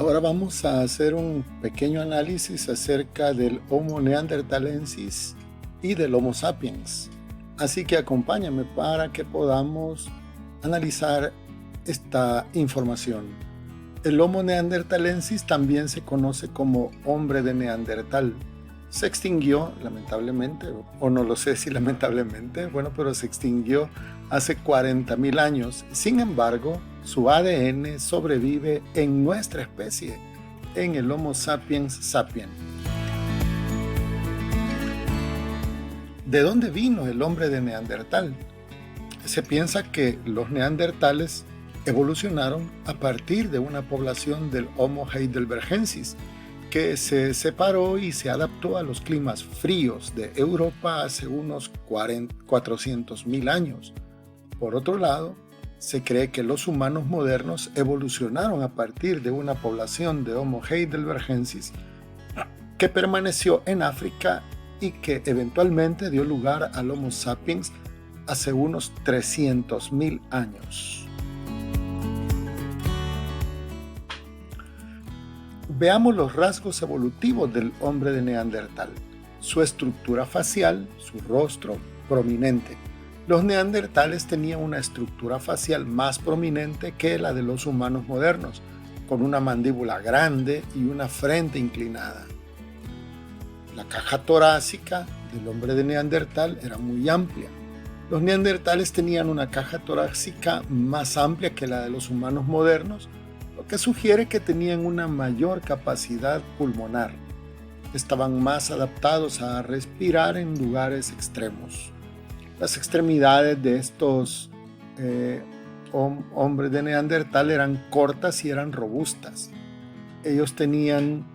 Ahora vamos a hacer un pequeño análisis acerca del Homo neanderthalensis y del Homo sapiens. Así que acompáñame para que podamos analizar esta información. El Homo neanderthalensis también se conoce como hombre de Neandertal. Se extinguió, lamentablemente, o no lo sé si lamentablemente, pero se extinguió hace 40.000 años. Sin embargo, su ADN sobrevive en nuestra especie, en el Homo sapiens sapiens. ¿De dónde vino el hombre de Neandertal? Se piensa que los neandertales evolucionaron a partir de una población del Homo heidelbergensis, que se separó y se adaptó a los climas fríos de Europa hace unos 400.000 años. Por otro lado, se cree que los humanos modernos evolucionaron a partir de una población de Homo heidelbergensis que permaneció en África y que eventualmente dio lugar al Homo sapiens hace unos 300.000 años. Veamos los rasgos evolutivos del hombre de Neandertal. Su estructura facial, su rostro prominente. Los neandertales tenían una estructura facial más prominente que la de los humanos modernos, con una mandíbula grande y una frente inclinada. La caja torácica del hombre de Neandertal era muy amplia. Los neandertales tenían una caja torácica más amplia que la de los humanos modernos, lo que sugiere que tenían una mayor capacidad pulmonar. Estaban más adaptados a respirar en lugares extremos. Las extremidades de estos hombres de Neandertal eran cortas y eran robustas. Ellos tenían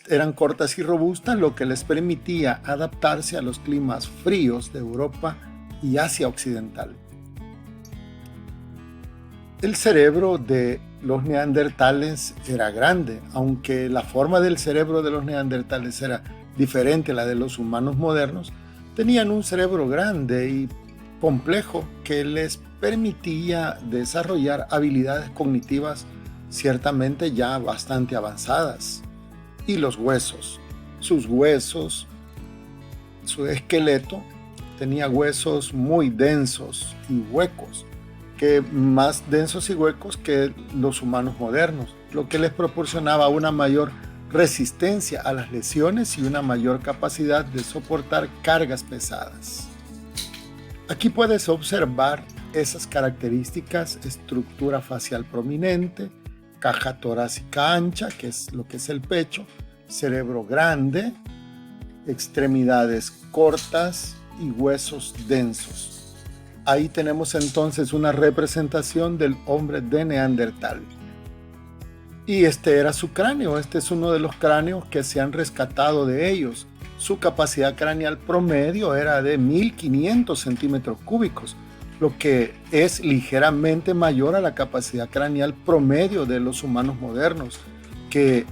eran cortas y robustas, lo que les permitía adaptarse a los climas fríos de Europa y Asia Occidental. El cerebro de los neandertales era grande, aunque la forma del cerebro de los neandertales era diferente a la de los humanos modernos. Tenían un cerebro grande y complejo que les permitía desarrollar habilidades cognitivas ciertamente ya bastante avanzadas. Y los huesos, su esqueleto tenía huesos muy densos y huecos, más densos y huecos que los humanos modernos, lo que les proporcionaba una mayor resistencia a las lesiones y una mayor capacidad de soportar cargas pesadas. Aquí puedes observar esas características: estructura facial prominente, caja torácica ancha, que es lo que es el pecho, cerebro grande, extremidades cortas y huesos densos. Ahí tenemos entonces una representación del hombre de Neandertal. Y este era su cráneo. Este es uno de los cráneos que se han rescatado de ellos. Su capacidad craneal promedio era de 1500 centímetros cúbicos, lo que es ligeramente mayor a la capacidad craneal promedio de los humanos modernos, que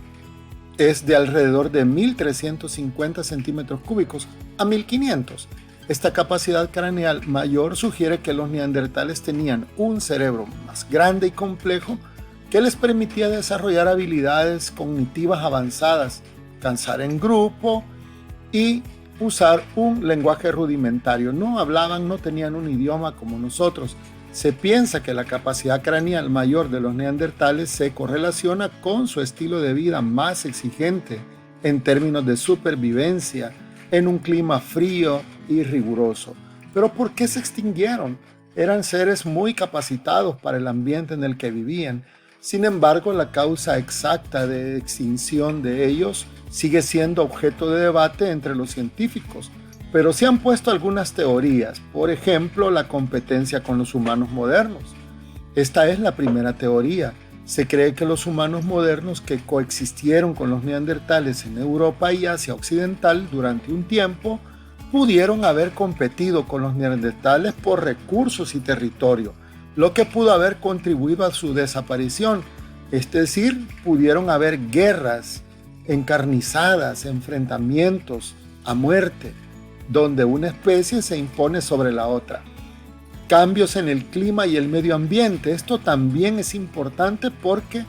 es de alrededor de 1350 centímetros cúbicos a 1500. Esta capacidad craneal mayor sugiere que los neandertales tenían un cerebro más grande y complejo que les permitía desarrollar habilidades cognitivas avanzadas, cansar en grupo y usar un lenguaje rudimentario. No hablaban, no tenían un idioma como nosotros. Se piensa que la capacidad craneal mayor de los neandertales se correlaciona con su estilo de vida más exigente en términos de supervivencia en un clima frío y riguroso. ¿Pero por qué se extinguieron? Eran seres muy capacitados para el ambiente en el que vivían. Sin embargo, la causa exacta de extinción de ellos sigue siendo objeto de debate entre los científicos, pero se han puesto algunas teorías, por ejemplo, la competencia con los humanos modernos. Esta es la primera teoría. Se cree que los humanos modernos que coexistieron con los neandertales en Europa y Asia Occidental durante un tiempo pudieron haber competido con los neandertales por recursos y territorio, lo que pudo haber contribuido a su desaparición. Es decir, pudieron haber guerras encarnizadas, enfrentamientos a muerte, donde una especie se impone sobre la otra. cambios en el clima y el medio ambiente. Esto también es importante porque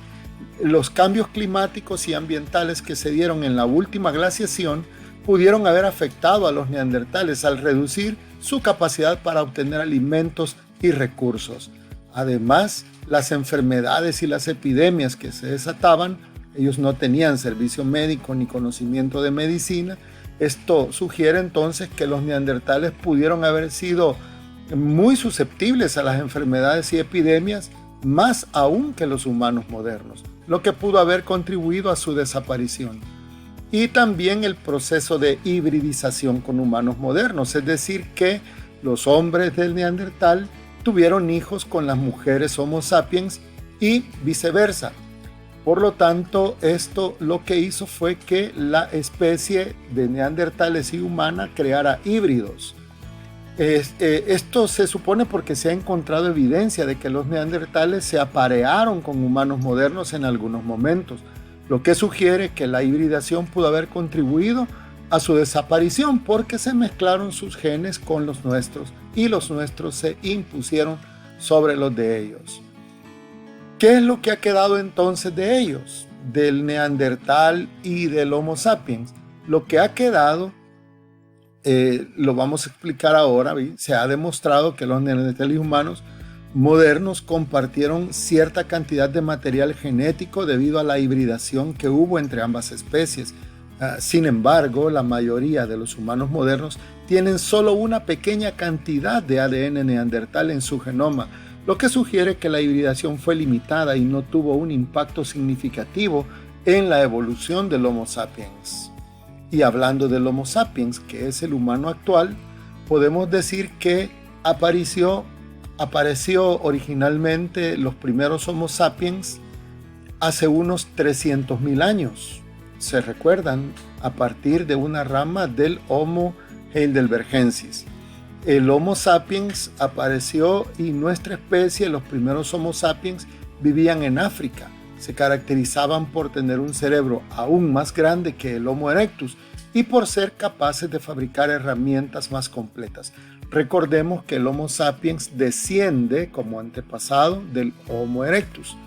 los cambios climáticos y ambientales que se dieron en la última glaciación pudieron haber afectado a los neandertales al reducir su capacidad para obtener alimentos y recursos. Además, las enfermedades y las epidemias que se desataban, ellos no tenían servicio médico ni conocimiento de medicina. Esto sugiere entonces que los neandertales pudieron haber sido muy susceptibles a las enfermedades y epidemias, más aún que los humanos modernos, lo que pudo haber contribuido a su desaparición. Y también el proceso de hibridización con humanos modernos, es decir, que los hombres del Neandertal tuvieron hijos con las mujeres Homo sapiens y viceversa. Por lo tanto, esto lo que hizo fue que la especie de neandertales y humana creara híbridos. Esto se supone porque se ha encontrado evidencia de que los neandertales se aparearon con humanos modernos en algunos momentos, lo que sugiere que la hibridación pudo haber contribuido a su desaparición porque se mezclaron sus genes con los nuestros y los nuestros se impusieron sobre los de ellos. ¿Qué es lo que ha quedado entonces de ellos, del Neandertal y del Homo sapiens? Lo que ha quedado, lo vamos a explicar ahora. Se ha demostrado que los neandertales humanos modernos compartieron cierta cantidad de material genético debido a la hibridación que hubo entre ambas especies. Sin embargo, la mayoría de los humanos modernos tienen solo una pequeña cantidad de ADN neandertal en su genoma, lo que sugiere que la hibridación fue limitada y no tuvo un impacto significativo en la evolución del Homo sapiens. Y hablando del Homo sapiens, que es el humano actual, podemos decir que apareció originalmente los primeros Homo sapiens hace unos 300.000 años. Se recuerdan, a partir de una rama del Homo heidelbergensis. El Homo sapiens apareció y nuestra especie, los primeros Homo sapiens, vivían en África. Se caracterizaban por tener un cerebro aún más grande que el Homo erectus y por ser capaces de fabricar herramientas más completas. Recordemos que el Homo sapiens desciende como antepasado del Homo erectus.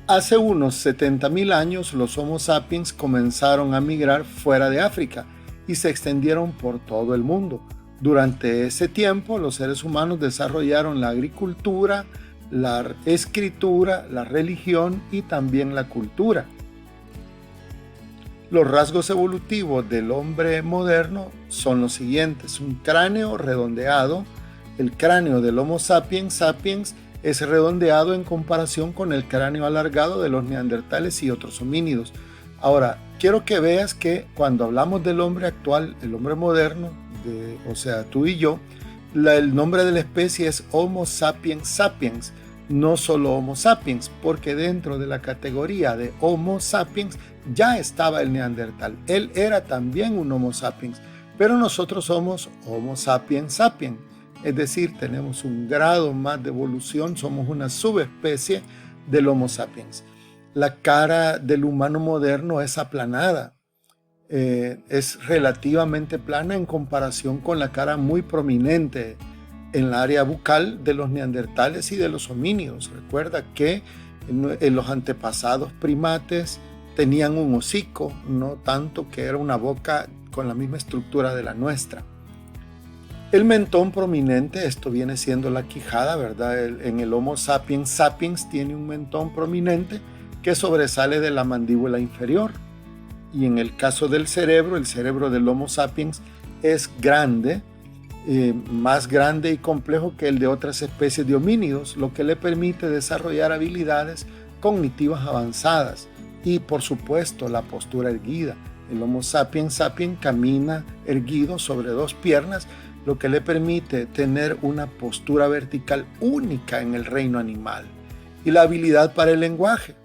Hace unos 70.000 años los Homo sapiens comenzaron a migrar fuera de África y se extendieron por todo el mundo. Durante ese tiempo los seres humanos desarrollaron la agricultura, la escritura, la religión y también la cultura. Los rasgos evolutivos del hombre moderno son los siguientes: un cráneo redondeado. El cráneo del Homo sapiens sapiens es redondeado en comparación con el cráneo alargado de los neandertales y otros homínidos. Ahora, quiero que veas que cuando hablamos del hombre actual, el hombre moderno, o sea, tú y yo, el nombre de la especie es Homo sapiens sapiens, no solo Homo sapiens, porque dentro de la categoría de Homo sapiens ya estaba el neandertal. Él era también un Homo sapiens, pero nosotros somos Homo sapiens sapiens. Es decir, tenemos un grado más de evolución, somos una subespecie del Homo sapiens. La cara del humano moderno es aplanada, es relativamente plana en comparación con la cara muy prominente en la área bucal de los neandertales y de los homínidos. Recuerda que en los antepasados primates tenían un hocico, no tanto que era una boca con la misma estructura de la nuestra. El mentón prominente, esto viene siendo la quijada, ¿verdad? En el Homo sapiens sapiens tiene un mentón prominente que sobresale de la mandíbula inferior. Y en el caso del cerebro, el cerebro del Homo sapiens es grande, más grande y complejo que el de otras especies de homínidos, lo que le permite desarrollar habilidades cognitivas avanzadas y, por supuesto, la postura erguida. El Homo sapiens sapiens camina erguido sobre dos piernas, lo que le permite tener una postura vertical única en el reino animal. Y la habilidad para el lenguaje.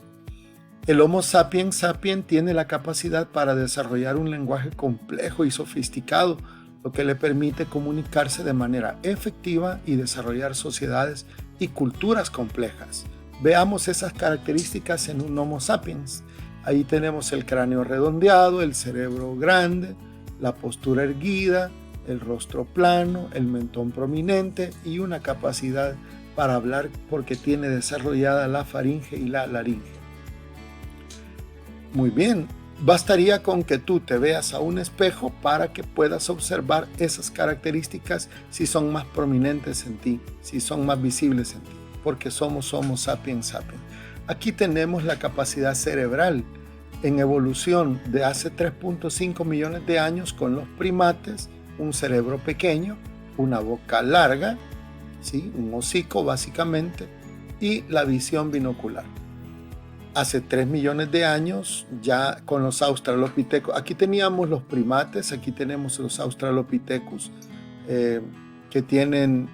El Homo sapiens sapiens tiene la capacidad para desarrollar un lenguaje complejo y sofisticado, lo que le permite comunicarse de manera efectiva y desarrollar sociedades y culturas complejas. Veamos esas características en un Homo sapiens. Ahí tenemos el cráneo redondeado, el cerebro grande, la postura erguida, el rostro plano, el mentón prominente y una capacidad para hablar porque tiene desarrollada la faringe y la laringe. Muy bien, bastaría con que tú te veas a un espejo para que puedas observar esas características si son más prominentes en ti, si son más visibles en ti, porque somos Homo sapiens sapiens. Aquí tenemos la capacidad cerebral en evolución de hace 3.5 millones de años con los primates, un cerebro pequeño, una boca larga, ¿sí? Un hocico básicamente, y la visión binocular. Hace 3 millones de años ya con los australopithecus, aquí teníamos los primates, aquí tenemos los australopithecus que tienen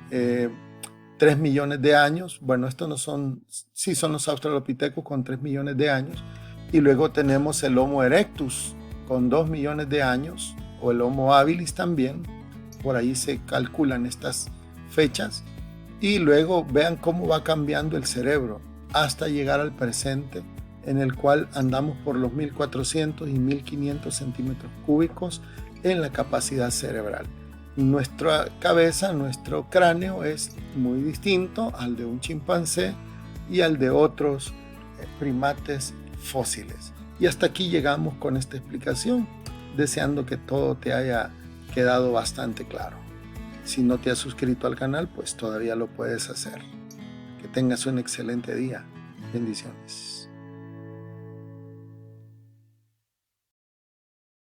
3 millones de años. Bueno, estos no son, sí son los australopithecus con 3 millones de años. Y luego tenemos el Homo erectus con 2 millones de años, o el Homo habilis también, por ahí se calculan estas fechas. Y luego vean cómo va cambiando el cerebro hasta llegar al presente, en el cual andamos por los 1400 y 1500 centímetros cúbicos en la capacidad cerebral. Nuestra cabeza, nuestro cráneo es muy distinto al de un chimpancé y al de otros primates fósiles. Y hasta aquí llegamos con esta explicación, deseando que todo te haya quedado bastante claro. Si no te has suscrito al canal, pues todavía lo puedes hacer. Que tengas un excelente día. Bendiciones.